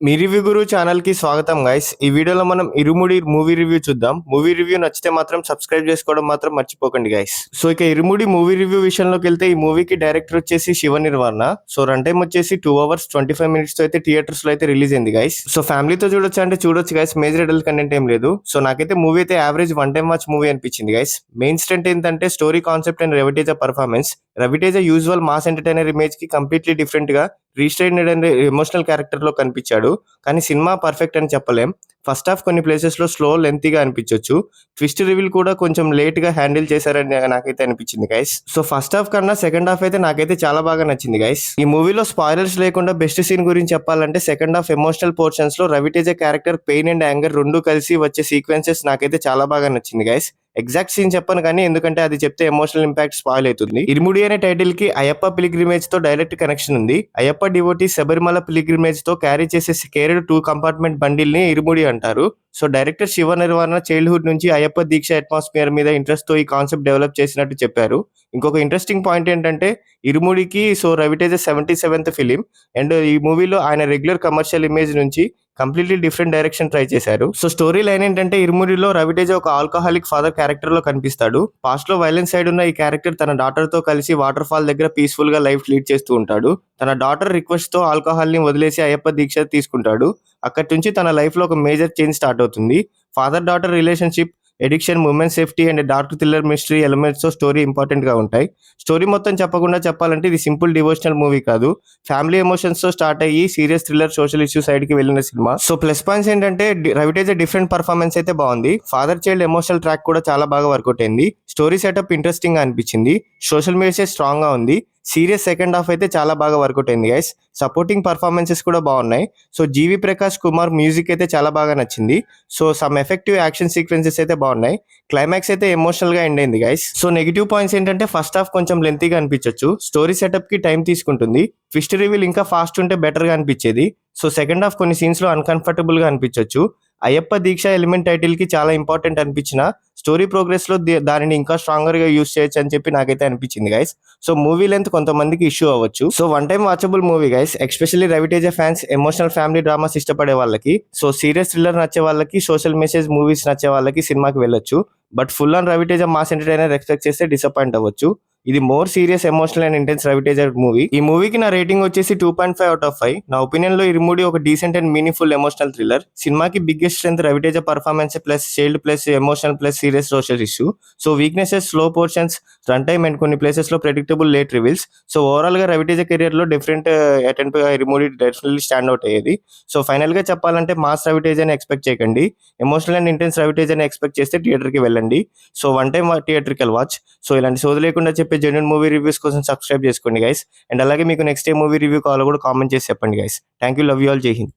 మీ review గురు channel కి స్వాగతం guys. ఈ వీడియోలో మనం ఇరుముడి మూవీ రివ్యూ చూద్దాం. మూవీ రివ్యూ నచ్చితే మాత్రం సబ్స్క్రైబ్ చేసుకోవడం మాత్రం మర్చిపోకండి గైస్. సో ఇక ఇరుముడి మూవీ రివ్యూ విషయంలోకి వెళ్తే ఈ మూవీకి డైరెక్టర్ వచ్చేసి Shiva Nirvana. So run time వచ్చేసి 2 hours 25 minutes తో అయితే థియేటర్స్ లో అయితే రిలీజ్ అయింది గైస్. సో ఫ్యామిలీతో చూడొచ్చు అంటే చూడొచ్చు గైస్. మేజర్ అడల్ట్ కంటెంట్ ఏం లేదు. సో నాకైతే మూవీ అయితే average one time watch movie అనిపించింది గైస్. మెయిన్ స్ట్రెంట్ ఏంటంటే story concept and Ravi Teja performance. Ravi Teja usual mass entertainer image కి కంప్లీట్లీ డిఫరెంట్ గా రీస్ట్రైన్డ్ అండ్ ఎమోషనల్ క్యారెక్టర్ లో కనిపించాడు. కానీ సినిమా పర్ఫెక్ట్ అని చెప్పలేం. ఫస్ట్ హాఫ్ కొన్ని ప్లేసెస్ లో స్లో లెంతీగా అనిపించొచ్చు. ట్విస్ట్ రివీల్ కూడా కొంచెం లేట్ గా హ్యాండిల్ చేశారని నాకైతే అనిపించింది గైస్. సో ఫస్ట్ హాఫ్ కన్నా సెకండ్ హాఫ్ అయితే నాకైతే చాలా బాగా నచ్చింది గైస్. ఈ మూవీలో స్పాయిలర్స్ లేకుండా బెస్ట్ సీన్ గురించి చెప్పాలంటే సెకండ్ హాఫ్ ఎమోషనల్ పోర్షన్స్ లో Ravi Teja character pain and anger రెండు కలిసి వచ్చే సీక్వెన్సెస్ నాకైతే చాలా బాగా నచ్చింది గైస్. ఎగ్జాక్ట్ సీన్ చెప్పను కానీ ఎందుకంటే అది చెప్తే ఎమోషనల్ ఇంపాక్ట్ స్పాయిల్ అవుతుంది. ఇరుముడి అనే టైటిల్ కి అయ్యప్ప పిలిగ్రిమేజ్ తో డైరెక్ట్ కనెక్షన్ ఉంది. అయ్యప్ప డివోటీ శబరిమల పిలిగ్రిమేజ్ తో క్యారీ చేసే కేర్డ్ 2 compartment బండిల్ ని ఇరుముడి అంటారు. So director Shiva Nirvana childhood నుంచి అయ్యప్ప దీక్ష అట్మాస్ఫియర్ మీద ఇంట్రెస్ట్ తో ఈ కాన్సెప్ట్ డెవలప్ చేసినట్టు చెప్పారు. ఇంకొక ఇంట్రెస్టింగ్ పాయింట్ ఏంటంటే ఇరుముడికి so Ravi Teja 77th film and ఈ మూవీలో ఆయన రెగ్యులర్ కమర్షియల్ ఇమేజ్ నుంచి కంప్లీట్లీ డిఫరెంట్ డైరెక్షన్ ట్రై చేశారు. సో స్టోరీ లైన్ ఏంటంటే ఇరుముడిలో రవితేజ ఒక ఆల్కహాలిక్ ఫాదర్ క్యారెక్టర్ లో కనిపిస్తాడు. పాస్ట్ లో వైలెన్స్ సైడ్ ఉన్న ఈ క్యారెక్టర్ తన డాటర్ తో కలిసి వాటర్ ఫాల్ దగ్గర పీస్ఫుల్ గా లైఫ్ లీడ్ చేస్తూ ఉంటాడు. తన డాటర్ రిక్వెస్ట్ తో ఆల్కహాల్ ని వదిలేసి అయ్యప్ప దీక్ష తీసుకుంటాడు. అక్కడి నుంచి తన లైఫ్ లో ఒక మేజర్ చేంజ్ స్టార్ట్ అవుతుంది. Father daughter relationship, addiction, women safety and dark thriller mystery elements తో స్టోరీ ఇంపార్టెంట్ గా ఉంటాయి. స్టోరీ మొత్తం చెప్పకుండా చెప్పాలంటే ఇది సింపుల్ డివోషనల్ మూవీ కాదు. ఫ్యామిలీ ఎమోషన్స్ తో స్టార్ట్ అయ్యి serious thriller social issue side కి వెళ్ళిన సినిమా. సో ప్లస్ పాయింట్స్ ఏంటంటే రవితేజ డిఫరెంట్ పర్ఫార్మెన్స్ అయితే బాగుంది. ఫాదర్ చైల్డ్ ఎమోషనల్ ట్రాక్ కూడా చాలా బాగా వర్కౌట్ అయింది. స్టోరీ సెటప్ ఇంట్రెస్టింగ్ గా అనిపించింది. సోషల్ మెసేజ్ స్ట్రాంగ్ గా ఉంది. సీరియస్ సెకండ్ హాఫ్ అయితే చాలా బాగా వర్కౌట్ అయింది గైస్. సపోర్టింగ్ పర్ఫార్మెన్సెస్ కూడా బాగున్నాయి. సో జీవి ప్రకాష్ కుమార్ మ్యూజిక్ అయితే చాలా బాగా నచ్చింది. So some effective action sequences అయితే బాగున్నాయి. క్లైమాక్స్ అయితే ఎమోషనల్ గా ఎండ్ అయింది గైస్. సో నెగిటివ్ పాయింట్స్ ఏంటంటే ఫస్ట్ హాఫ్ కొంచెం లెంతీగా అనిపించవచ్చు. స్టోరీ సెటప్ కి టైం తీసుకుంటుంది. ట్విస్ట్ రివీల్ ఇంకా ఫాస్ట్ ఉంటే బెటర్ గా అనిపించేది. సో సెకండ్ హాఫ్ కొన్ని సీన్స్ లో అన్కంఫర్టబుల్ గా అనిపించవచ్చు. అయ్యప్ప దీక్ష ఎలిమెంట్ టైటిల్ కి చాలా ఇంపార్టెంట్ అనిపించిన స్టోరీ ప్రోగ్రెస్ లో దానిని ఇంకా స్ట్రాంగర్ గా యూస్ చేయొచ్చు అని చెప్పి నాకైతే అనిపించింది గైస్. సో మూవీ లెంత్ కొంతమందికి ఇష్యూ అవ్వచ్చు. So one time watchable movie guys. Especially Ravi Teja fans, emotional family dramas ఇష్టపడే వాళ్ళకి, సో సీరియస్ థ్రిల్లర్ నచ్చే వాళ్ళకి, సోషల్ మెసేజ్ మూవీస్ నచ్చే వాళ్ళకి సినిమాకి వెళ్ళొచ్చు. But full on Ravi Teja mass entertainer expect చేస్తే డిసప్పాయింట్ అవ్వచ్చు. ఇది more serious, emotional and intense Ravi Teja movie. ఈ మూవీకి నా రేటింగ్ వచ్చేసి 2.5 out of 5. నా ఒపీనియన్ లో ఇరుముడి ఒక decent and meaningful emotional thriller. సినిమాకి biggest strength Ravi Teja performance plus child plus emotional plus serious social issue. So weaknesses slow portions, run time and కొన్ని places లో predictable late reveals. So overall గా Ravi Teja career లో different attempt గా Irumudi definitely stand out అయ్యేది. So final గా చెప్పాలంటే mass రవితేజని expect చేయకండి. ఎమోషనల్ అండ్ ఇంటెన్స్ రవితేజని ఎక్స్పెక్ట్ చేస్తే థియేటర్ కి వెళ్ళండి. So one time theatrical watch. So ఇలాంటి సోది లేకుండా చెప్పే జెన్యూన్ మూవీ రివ్యూస్ కోసం సబ్స్క్రైబ్ చేసుకోండి గైస్. అండ్ అలాగే మీకు నెక్స్ట్ ఏ మూవీ రివ్యూ కావాలో కూడా కామెంట్ చేసి చెప్పండి guys. Thank you, love you all, జై హింద్.